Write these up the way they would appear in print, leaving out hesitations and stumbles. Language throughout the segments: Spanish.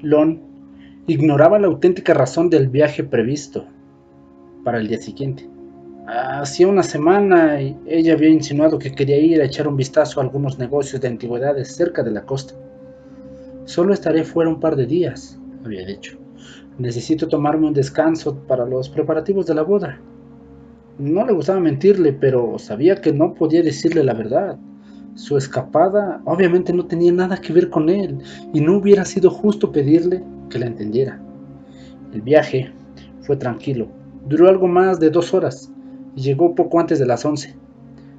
Lon ignoraba la auténtica razón del viaje previsto para el día siguiente. Hacía una semana ella había insinuado que quería ir a echar un vistazo a algunos negocios de antigüedades cerca de la costa. Solo estaré fuera un par de días, había dicho. Necesito tomarme un descanso para los preparativos de la boda. No le gustaba mentirle, pero sabía que no podía decirle la verdad. Su escapada obviamente no tenía nada que ver con él, y no hubiera sido justo pedirle que la entendiera. El viaje fue tranquilo, duró algo más de 2 horas, y llegó poco antes de las 11.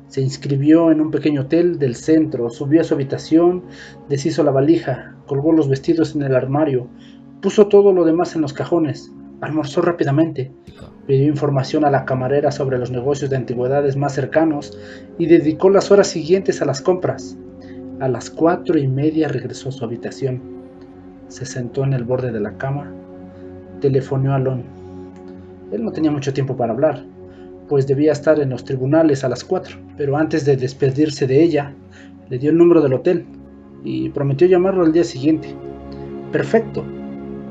Se inscribió en un pequeño hotel del centro, subió a su habitación, deshizo la valija, colgó los vestidos en el armario, puso todo lo demás en los cajones, almorzó rápidamente, pidió información a la camarera sobre los negocios de antigüedades más cercanos y dedicó las horas siguientes a las compras. A las 4:30 regresó a su habitación, se sentó en el borde de la cama, telefoneó a Lon. Él no tenía mucho tiempo para hablar, pues debía estar en los tribunales a las 4, pero antes de despedirse de ella, le dio el número del hotel y prometió llamarlo al día siguiente. Perfecto,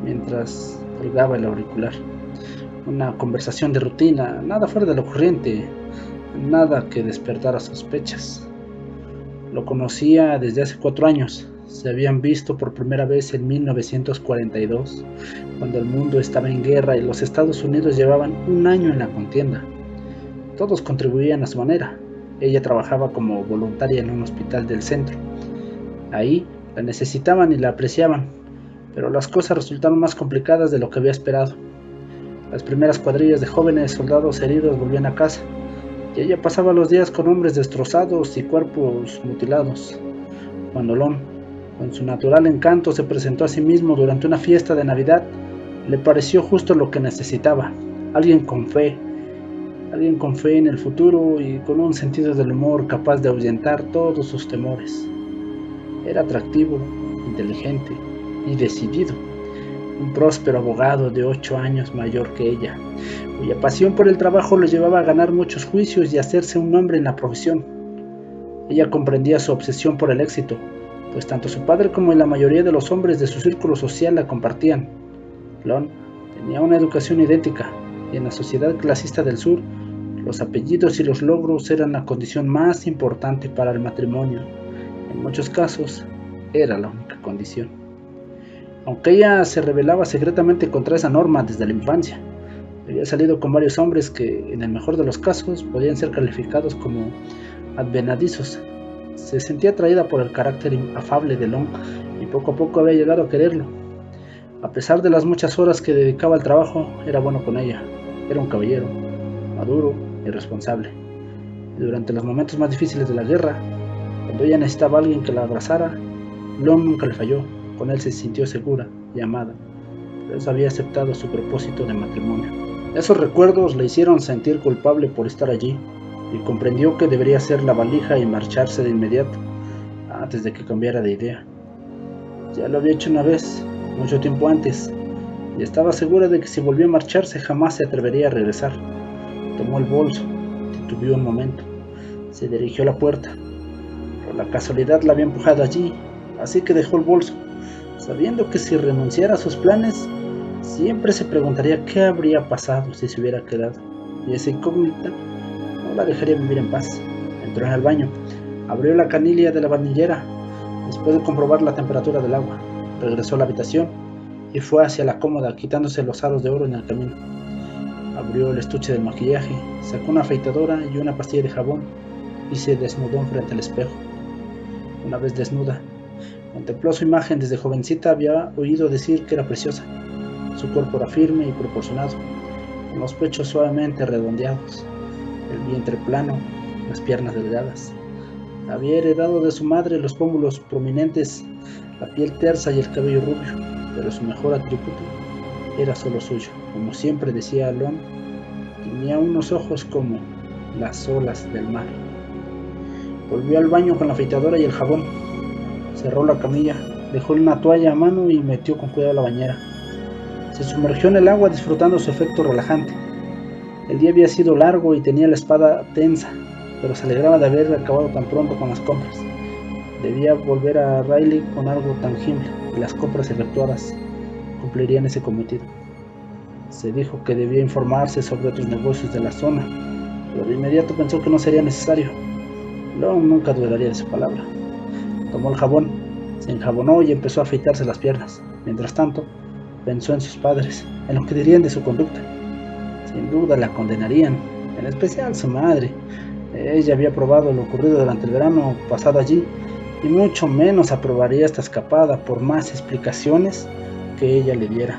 mientras colgaba el auricular. Una conversación de rutina, nada fuera de lo corriente, nada que despertara sospechas. Lo conocía desde hace 4 años. Se habían visto por primera vez en 1942, cuando el mundo estaba en guerra y los Estados Unidos llevaban un año en la contienda. Todos contribuían a su manera. Ella trabajaba como voluntaria en un hospital del centro. Ahí la necesitaban y la apreciaban, pero las cosas resultaron más complicadas de lo que había esperado. Las primeras cuadrillas de jóvenes soldados heridos volvían a casa, y ella pasaba los días con hombres destrozados y cuerpos mutilados. Cuando Lon, con su natural encanto, se presentó a sí mismo durante una fiesta de Navidad, le pareció justo lo que necesitaba: alguien con fe en el futuro y con un sentido del humor capaz de ahuyentar todos sus temores. Era atractivo, inteligente y decidido, un próspero abogado de 8 años mayor que ella, cuya pasión por el trabajo le llevaba a ganar muchos juicios y a hacerse un nombre en la profesión. Ella comprendía su obsesión por el éxito, pues tanto su padre como la mayoría de los hombres de su círculo social la compartían. Lon tenía una educación idéntica, y en la sociedad clasista del sur, los apellidos y los logros eran la condición más importante para el matrimonio. En muchos casos, era la única condición. Aunque ella se rebelaba secretamente contra esa norma desde la infancia, había salido con varios hombres que, en el mejor de los casos, podían ser calificados como advenedizos. Se sentía atraída por el carácter afable de Lon y poco a poco había llegado a quererlo. A pesar de las muchas horas que dedicaba al trabajo, era bueno con ella. Era un caballero, maduro y responsable. Y durante los momentos más difíciles de la guerra, cuando ella necesitaba a alguien que la abrazara, Lon nunca le falló. Con él se sintió segura y amada. Por eso había aceptado su propósito de matrimonio. Esos recuerdos le hicieron sentir culpable por estar allí, y comprendió que debería hacer la valija y marcharse de inmediato, antes de que cambiara de idea. Ya lo había hecho una vez, mucho tiempo antes, y estaba segura de que si volvía a marcharse jamás se atrevería a regresar. Tomó el bolso, titubeó un momento, se dirigió a la puerta. Por la casualidad la había empujado allí, así que dejó el bolso, sabiendo que si renunciara a sus planes, siempre se preguntaría qué habría pasado si se hubiera quedado, y esa incógnita no la dejaría vivir en paz. Entró en el baño, abrió la canilla de la vainillera, después de comprobar la temperatura del agua. Regresó a la habitación y fue hacia la cómoda, quitándose los aros de oro en el camino. Abrió el estuche del maquillaje, sacó una afeitadora y una pastilla de jabón y se desnudó frente al espejo. Una vez desnuda, contempló su imagen. Desde jovencita había oído decir que era preciosa. Su cuerpo era firme y proporcionado, con los pechos suavemente redondeados, el vientre plano, las piernas delgadas. Había heredado de su madre los pómulos prominentes, la piel tersa y el cabello rubio, pero su mejor atributo era solo suyo. Como siempre decía Lon, tenía unos ojos como las olas del mar. Volvió al baño con la afeitadora y el jabón, cerró la camilla, dejó una toalla a mano y metió con cuidado la bañera. Se sumergió en el agua disfrutando su efecto relajante. El día había sido largo y tenía la espada tensa, pero se alegraba de haber acabado tan pronto con las compras. Debía volver a Riley con algo tangible y las compras efectuadas. cumplirían ese cometido. Se dijo que debía informarse sobre otros negocios de la zona, pero de inmediato pensó que no sería necesario. Long nunca dudaría de su palabra. Tomó el jabón, se enjabonó y empezó a afeitarse las piernas. Mientras tanto, pensó en sus padres, en lo que dirían de su conducta. Sin duda la condenarían, en especial su madre. Ella había probado lo ocurrido durante el verano pasado allí, y mucho menos aprobaría esta escapada por más explicaciones que ella le diera.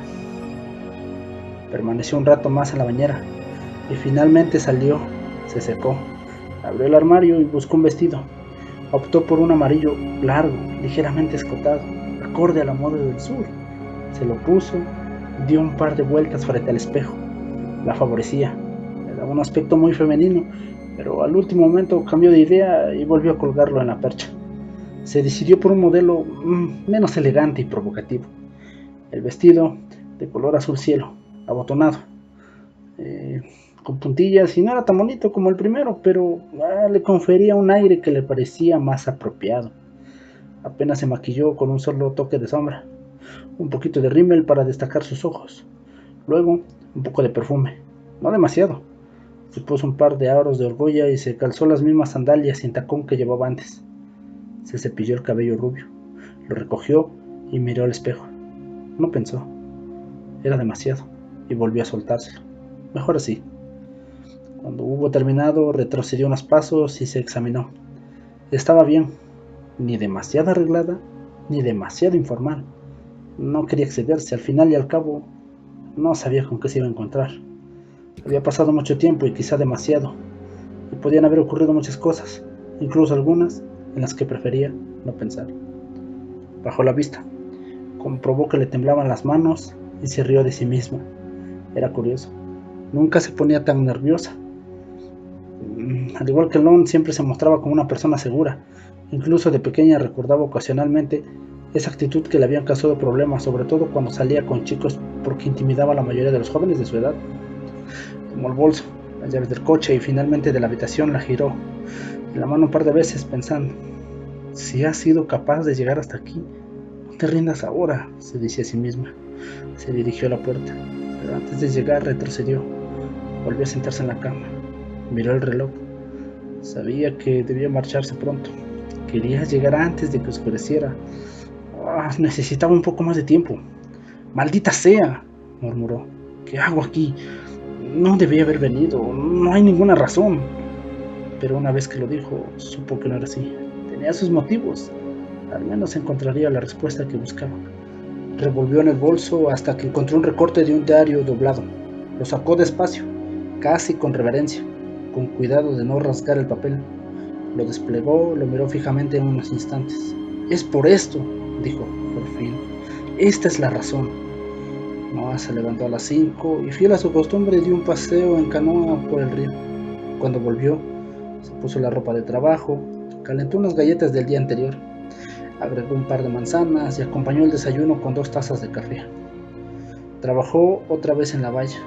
Permaneció un rato más en la bañera, y finalmente salió, se secó, abrió el armario y buscó un vestido. Optó por un amarillo largo, ligeramente escotado, acorde a la moda del sur. Se lo puso, dio un par de vueltas frente al espejo. La favorecía, le daba un aspecto muy femenino, pero al último momento cambió de idea y volvió a colgarlo en la percha. Se decidió por un modelo menos elegante y provocativo. El vestido de color azul cielo, abotonado, con puntillas, y no era tan bonito como el primero, pero le confería un aire que le parecía más apropiado. Apenas se maquilló con un solo toque de sombra, un poquito de rímel para destacar sus ojos, luego un poco de perfume, no demasiado. Se puso un par de aros de argolla y se calzó las mismas sandalias sin tacón que llevaba antes. Se cepilló el cabello rubio, lo recogió y miró al espejo. No pensó, era demasiado, y volvió a soltárselo. Mejor así. Cuando hubo terminado, retrocedió unos pasos y se examinó. Estaba bien, ni demasiado arreglada, ni demasiado informal. No quería excederse, al final y al cabo, no sabía con qué se iba a encontrar. Había pasado mucho tiempo y quizá demasiado, y podían haber ocurrido muchas cosas, incluso algunas en las que prefería no pensar. Bajó la vista, comprobó que le temblaban las manos y se rió de sí misma. Era curioso, nunca se ponía tan nerviosa. Al igual que Lon, siempre se mostraba como una persona segura. Incluso de pequeña recordaba ocasionalmente esa actitud que le habían causado problemas, sobre todo cuando salía con chicos, porque intimidaba a la mayoría de los jóvenes de su edad. Tomó el bolso, las llaves del coche y finalmente de la habitación la giró en la mano un par de veces, pensando: si has sido capaz de llegar hasta aquí, no te rindas ahora, se decía a sí misma. Se dirigió a la puerta, pero antes de llegar retrocedió. Volvió a sentarse en la cama, miró el reloj. Sabía que debía marcharse pronto. Quería llegar antes de que oscureciera. Necesitaba un poco más de tiempo. ¡Maldita sea!, murmuró. ¿Qué hago aquí? No debía haber venido. No hay ninguna razón. Pero una vez que lo dijo, supo que no era así. Tenía sus motivos. Al menos encontraría la respuesta que buscaba. Revolvió en el bolso hasta que encontró un recorte de un diario doblado. Lo sacó despacio, casi con reverencia, con cuidado de no rasgar el papel. Lo desplegó, lo miró fijamente en unos instantes. Es por esto, dijo, por fin. Esta es la razón. Noah se levantó a las 5 y, fiel a su costumbre, dio un paseo en canoa por el río. Cuando volvió, se puso la ropa de trabajo, calentó unas galletas del día anterior, agregó un par de manzanas y acompañó el desayuno con 2 tazas de café. Trabajó otra vez en la valla,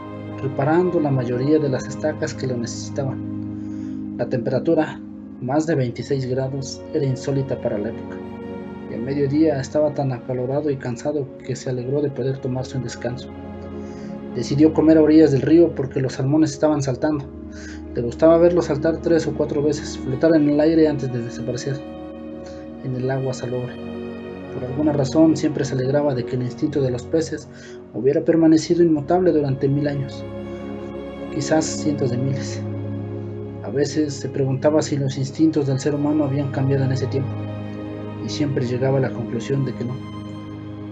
reparando la mayoría de las estacas que lo necesitaban. La temperatura, más de 26 grados, era insólita para la época, y al mediodía estaba tan acalorado y cansado que se alegró de poder tomarse un descanso. Decidió comer a orillas del río porque los salmones estaban saltando. Le gustaba verlos saltar 3 o 4 veces, flotar en el aire antes de desaparecer en el agua salobre. Por alguna razón siempre se alegraba de que el instinto de los peces hubiera permanecido inmutable durante 1000 años, quizás cientos de miles. A veces se preguntaba si los instintos del ser humano habían cambiado en ese tiempo, y siempre llegaba a la conclusión de que no,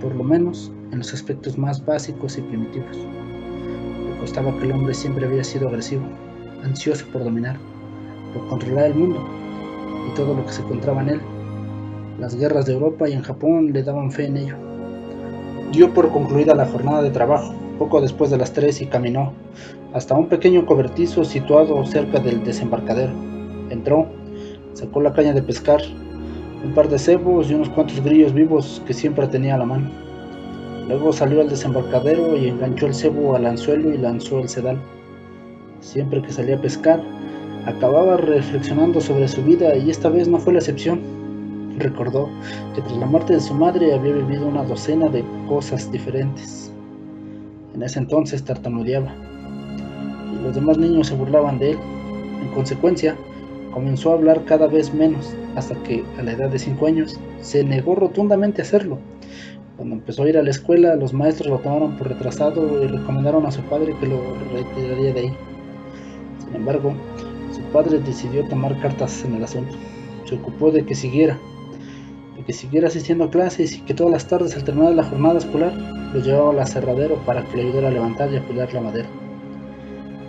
por lo menos en los aspectos más básicos y primitivos. Le constaba que el hombre siempre había sido agresivo, ansioso por dominar, por controlar el mundo y todo lo que se encontraba en él. Las guerras de Europa y en Japón le daban fe en ello. Dio por concluida la jornada de trabajo, poco después de las 3, y caminó hasta un pequeño cobertizo situado cerca del desembarcadero. Entró, sacó la caña de pescar, un par de cebos y unos cuantos grillos vivos que siempre tenía a la mano. Luego salió al desembarcadero y enganchó el cebo al anzuelo y lanzó el sedal. Siempre que salía a pescar, acababa reflexionando sobre su vida, y esta vez no fue la excepción. Recordó que tras la muerte de su madre había vivido una docena de cosas diferentes. En ese entonces tartamudeaba, y los demás niños se burlaban de él. En consecuencia, comenzó a hablar cada vez menos, hasta que, a la edad de 5 años, se negó rotundamente a hacerlo. Cuando empezó a ir a la escuela, los maestros lo tomaron por retrasado y recomendaron a su padre que lo retiraría de ahí. Sin embargo, su padre decidió tomar cartas en el asunto. Se ocupó de que siguiera asistiendo a clases, y que todas las tardes, al terminar la jornada escolar, lo llevaba al aserradero para que le ayudara a levantar y apilar la madera.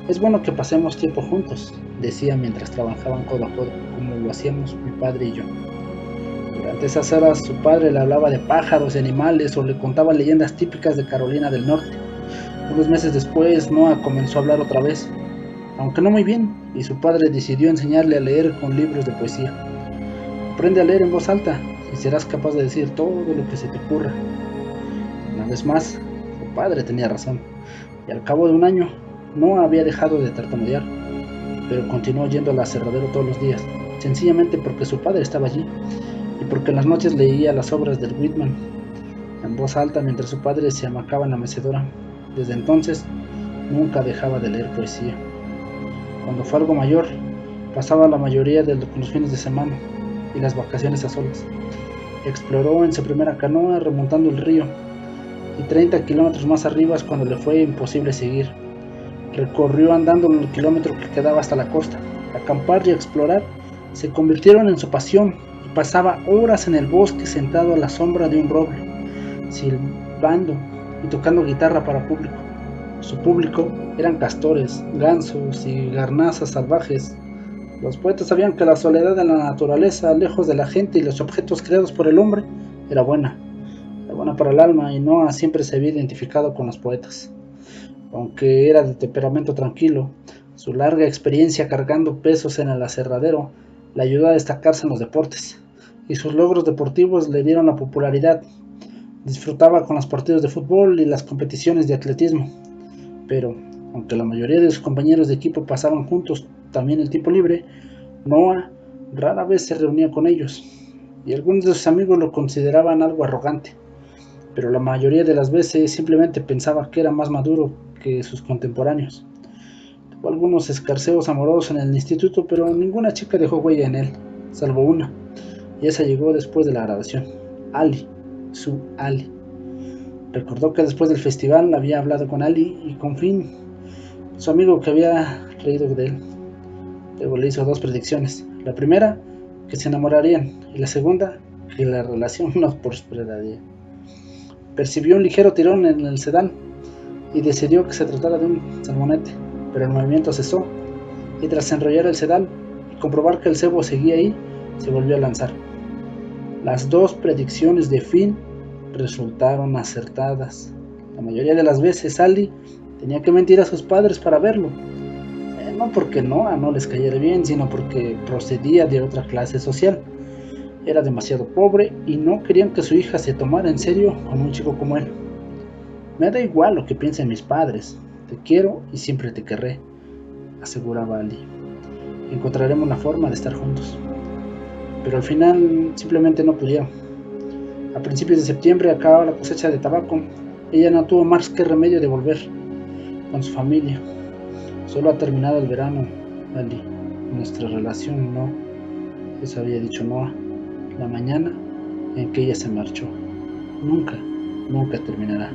Es bueno que pasemos tiempo juntos, decía mientras trabajaban codo a codo, como lo hacíamos mi padre y yo. Durante esas horas su padre le hablaba de pájaros y animales, o le contaba leyendas típicas de Carolina del Norte. Unos meses después, Noah comenzó a hablar otra vez, aunque no muy bien, y su padre decidió enseñarle a leer con libros de poesía. Aprende a leer en voz alta y serás capaz de decir todo lo que se te ocurra. Una vez más, su padre tenía razón, y al cabo de un año, no había dejado de tartamudear, pero continuó yendo al aserradero todos los días, sencillamente porque su padre estaba allí, y porque en las noches leía las obras del Whitman en voz alta mientras su padre se amacaba en la mecedora. Desde entonces, nunca dejaba de leer poesía. Cuando fue algo mayor, pasaba la mayoría de los fines de semana y las vacaciones a solas. Exploró en su primera canoa remontando el río, y 30 kilómetros más arriba es cuando le fue imposible seguir. Recorrió andando el kilómetro que quedaba hasta la costa. Acampar y explorar se convirtieron en su pasión, y pasaba horas en el bosque sentado a la sombra de un roble, silbando y tocando guitarra para público. Su público eran castores, gansos y garnazas salvajes. Los poetas sabían que la soledad de la naturaleza, lejos de la gente y los objetos creados por el hombre, era buena para el alma, y Noah siempre se había identificado con los poetas. Aunque era de temperamento tranquilo, su larga experiencia cargando pesos en el aserradero le ayudó a destacarse en los deportes, y sus logros deportivos le dieron la popularidad. Disfrutaba con los partidos de fútbol y las competiciones de atletismo, pero, aunque la mayoría de sus compañeros de equipo pasaban juntos también el tiempo libre, Noah rara vez se reunía con ellos, y algunos de sus amigos lo consideraban algo arrogante, pero la mayoría de las veces simplemente pensaba que era más maduro que sus contemporáneos. Tuvo algunos escarceos amorosos en el instituto, pero ninguna chica dejó huella en él, salvo una, y esa llegó después de la graduación. Ali, su Ali. Recordó que después del festival había hablado con Ali y con Finn, su amigo, que había reído de él. Luego le hizo 2 predicciones. La primera, que se enamorarían, y la segunda, que la relación no prosperaría. Percibió un ligero tirón en el sedán y decidió que se tratara de un salmonete, pero el movimiento cesó, y tras enrollar el sedán y comprobar que el cebo seguía ahí, se volvió a lanzar. Las 2 predicciones de Finn resultaron acertadas. La mayoría de las veces Ali tenía que mentir a sus padres para verlo, no porque Noah no les cayera bien, sino porque procedía de otra clase social. Era demasiado pobre y no querían que su hija se tomara en serio con un chico como él. Me da igual lo que piensen mis padres, te quiero y siempre te querré, aseguraba Ali. Encontraremos la forma de estar juntos. Pero al final simplemente no pudieron. A principios de septiembre acababa la cosecha de tabaco. Ella no tuvo más que remedio de volver con su familia. Solo ha terminado el verano, Ali. Nuestra relación no. Eso había dicho Noah la mañana en que ella se marchó. Nunca terminará.